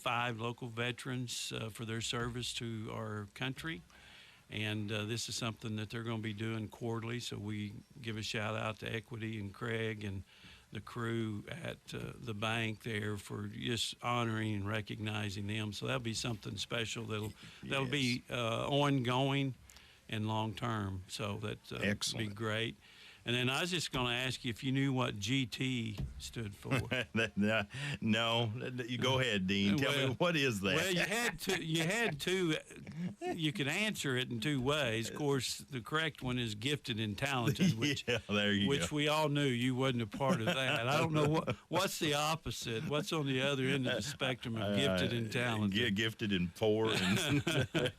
5 local veterans for their service to our country. And this is something that they're going to be doing quarterly. So we give a shout out to Equity and Craig and the crew at the bank there for just honoring and recognizing them. So that'll be something special that'll be ongoing and long term. So that'll be great. And then I was just going to ask you if you knew what GT stood for. No, you go ahead, Dean. Tell me, what is that? Well, you had two. You could answer it in 2 ways. Of course, the correct one is gifted and talented, which we all knew you wasn't a part of that. I don't know what's the opposite. What's on the other end of the spectrum of gifted and talented? Gifted and poor and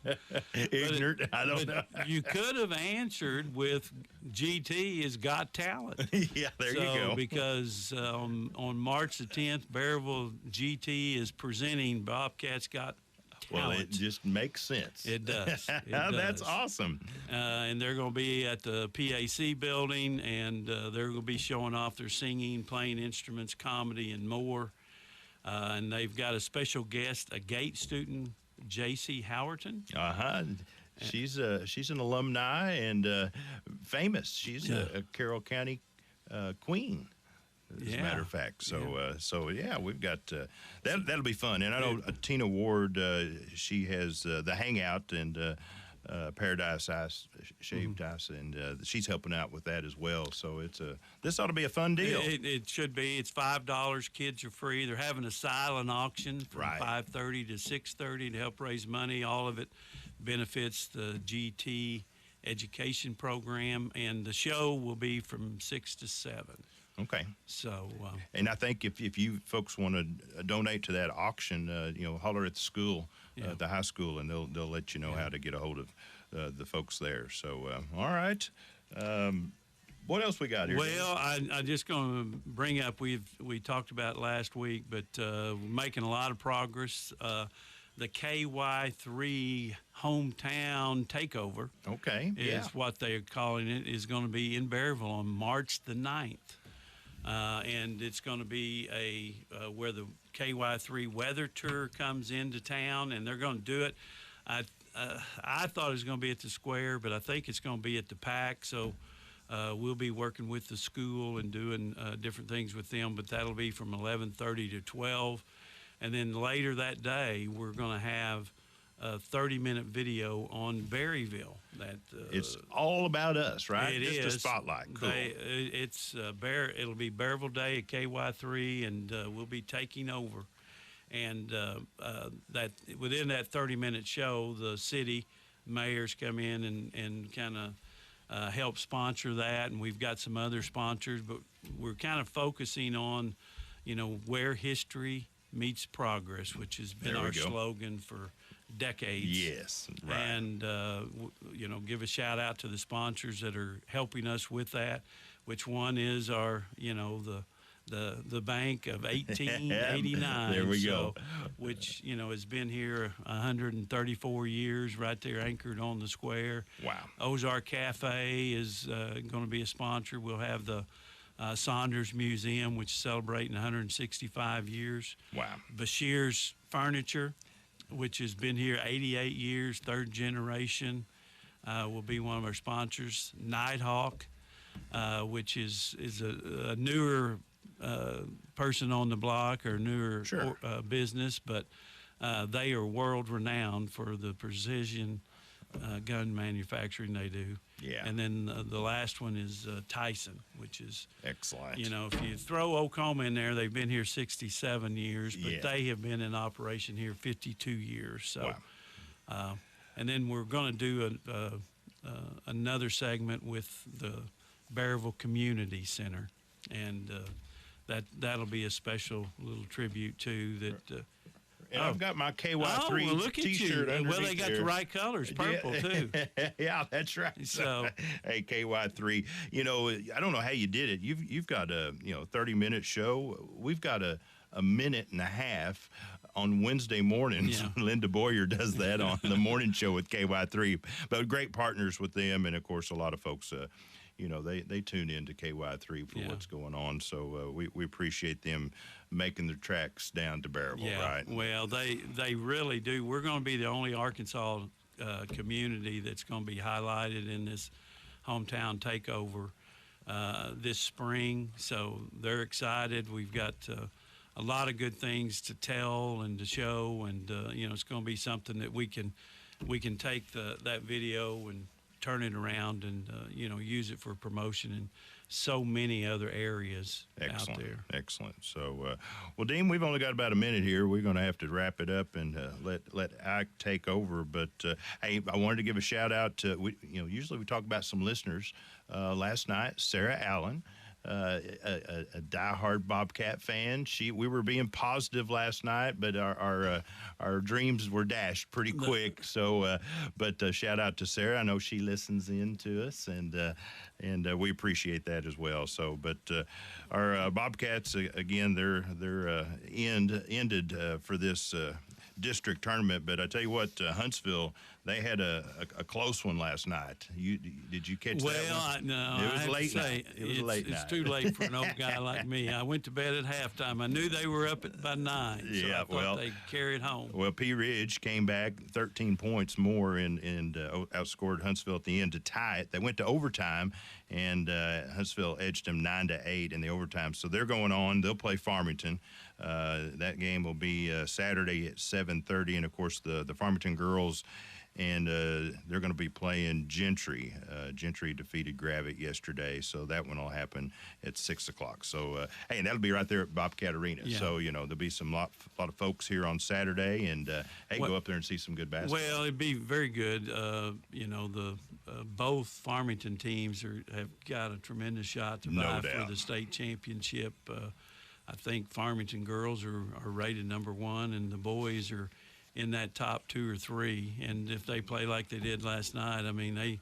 ignorant. I don't know. You could have answered with GT is Got Talent. Yeah, there you go. Because on March the 10th, Bearville GT is presenting Bobcats Got Talent. Well, it just makes sense. It does. That's awesome. And they're going to be at the PAC building, and they're going to be showing off their singing, playing instruments, comedy, and more. And they've got a special guest, a GATE student, J.C. Howerton. She's an alumni and famous. She's a Carroll County queen, as a matter of fact. So we've got that'll be fun. And I know Tina Ward, she has the Hangout and Paradise Ice, Shaved Ice, and she's helping out with that as well. So this ought to be a fun deal. It should be. It's $5. Kids are free. They're having a silent auction from 5:30 to 6:30 to help raise money. All of it benefits the GT education program, and the show will be from 6 to 7. Okay. So, and I think if you folks want to donate to that auction, holler at the school, the high school, and they'll let you know how to get a hold of the folks there. So, all right. What else we got here? Well, I'm just going to bring up we talked about last week, but we're making a lot of progress. The KY3 hometown takeover, is what they're calling it, is going to be in Bearville on March the 9th. And it's going to be where the KY3 weather tour comes into town, and they're going to do it. I thought it was going to be at the square, but I think it's going to be at the PAC. So we'll be working with the school and doing different things with them. But that'll be from 11:30 to 12, and then later that day we're going to have a 30-minute video on Berryville. It's all about us, right? It Just is. a spotlight. Cool. It'll be Bearville Day at KY3, and we'll be taking over. And that within that 30-minute show, the city mayors come in and kind of help sponsor that, and we've got some other sponsors, but we're kind of focusing on, where history meets progress, which has been our slogan for decades. Yes, right. And give a shout out to the sponsors that are helping us with that. Which one is our, the bank of 1889. There we go. Which has been here 134 years, right there anchored on the square. Wow. Ozark Cafe is going to be a sponsor. We'll have the Saunders Museum, which is celebrating 165 years. Wow. Bashir's Furniture, which has been here 88 years, third generation, will be one of our sponsors. Nighthawk, which is a newer person on the block or newer business, but they are world renowned for the precision gun manufacturing they do. Yeah. And then the last one is Tyson, which is excellent. If you throw Oklahoma in there, they've been here 67 years, but they have been in operation here 52 years. So, and then we're going to do another segment with the Bearville Community Center, and that'll be a special little tribute too. That. And I've got my KY3 look at T-shirt you. underneath Well, they got there. the right colors, purple too. Yeah, that's right. So, hey, KY3, I don't know how you did it. You've got a 30-minute show. We've got a minute and a half on Wednesday mornings. Yeah. Linda Boyer does that on the morning show with KY3. But great partners with them, and of course, a lot of folks. they tune in to KY3 for Yeah. what's going on. So we appreciate them making their tracks down to Bearable, Yeah, right? well, they really do. We're going to be the only Arkansas community that's going to be highlighted in this hometown takeover this spring. So they're excited. We've got a lot of good things to tell and to show, and it's going to be something that we can take that video and turn it around and use it for promotion in so many other areas out there. Excellent. So, well, Dean, we've only got about a minute here. We're going to have to wrap it up and let Ike take over. But hey, I wanted to give a shout out to usually we talk about some listeners. Last night, Sarah Allen. A diehard Bobcat fan. We were being positive last night, but our dreams were dashed pretty quick. So, but shout out to Sarah. I know she listens in to us, and we appreciate that as well. So, but our Bobcats again, they're ended for this district tournament. But I tell you what, Huntsville, they had a close one last night. Did you catch that one? No, It was I late have to say, night. It was a late it's night. too late for an old guy like me. I went to bed at halftime. I knew they were up by 9, so Yeah, I thought they'd carry it home. Well, Pea Ridge came back 13 points more and outscored Huntsville at the end to tie it. They went to overtime, and Huntsville edged them 9-8 in the overtime. So they're going on. They'll play Farmington. That game will be Saturday at 7:30, and of course the Farmington girls. And they're going to be playing Gentry. Gentry defeated Gravett yesterday, so that one will happen at 6 o'clock. So, hey, and that'll be right there at Bobcat Arena. Yeah. So, there'll be some lot of folks here on Saturday, and hey, go up there and see some good basketball. Well, it'd be very good. The both Farmington teams have got a tremendous shot to vie for the state championship. I think Farmington girls are rated number 1, and the boys are in that top 2 or 3, and if they play like they did last night, I mean the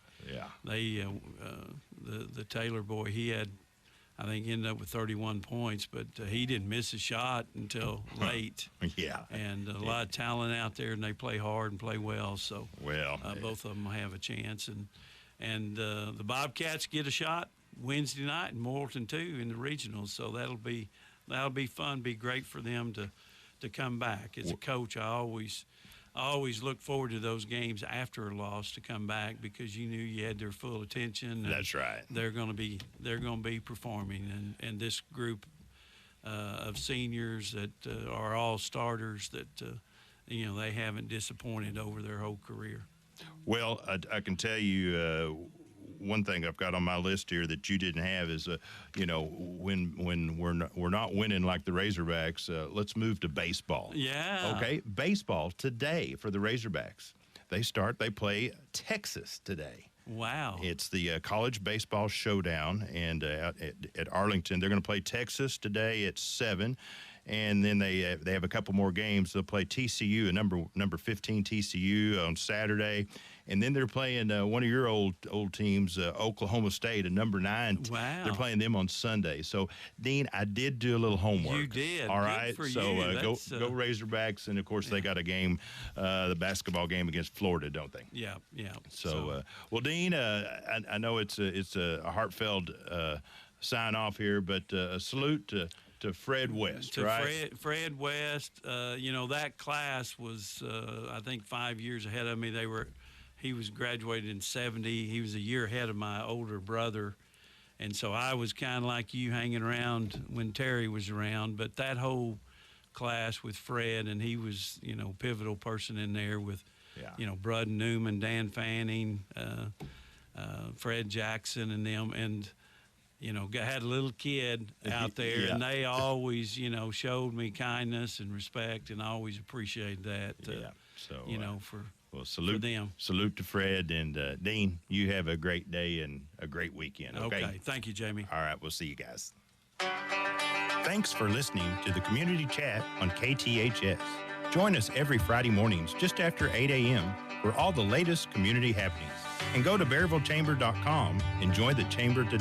Taylor boy, he had, I think, ended up with 31 points, but he didn't miss a shot until late. Yeah, and a lot of talent out there, and they play hard and play well. So both of them have a chance, and the Bobcats get a shot Wednesday night in Morrilton too in the regionals. So that'll be fun. Be great for them to come back. As a coach, I always look forward to those games after a loss to come back, because you knew you had their full attention. That's right. They're going to be performing, and this group of seniors that are all starters that they haven't disappointed over their whole career. Well, I can tell you. One thing I've got on my list here that you didn't have is, when we're not winning like the Razorbacks, let's move to baseball. Yeah. Okay, baseball today for the Razorbacks. They play Texas today. Wow. It's the college baseball showdown, and at Arlington, they're going to play Texas today at 7. And then they have a couple more games. They'll play TCU, number 15 TCU on Saturday, and then they're playing one of your old teams, Oklahoma State, a number 9. Wow. They're playing them on Sunday. So, Dean, I did do a little homework. You did. All Good right. for so you. go Razorbacks, and of course they got a game, the basketball game against Florida, don't they? Yeah. So, well, Dean, I know it's a heartfelt sign off here, but a salute to Fred West, right? Fred West, that class was, I think, 5 years ahead of me. He was graduated in 70. He was a year ahead of my older brother. And so I was kind of like you, hanging around when Terry was around. But that whole class with Fred, and he was, pivotal person in there with, Brud Newman, Dan Fanning, Fred Jackson and them. And had a little kid out there, and they always, showed me kindness and respect, and I always appreciated that. Well, salute for them. Salute to Fred, and Dean, you have a great day and a great weekend. Okay. Thank you, Jamie. All right, we'll see you guys. Thanks for listening to the Community Chat on KTHS. Join us every Friday mornings just after 8 a.m. for all the latest community happenings. And go to BearvilleChamber.com and join the Chamber today.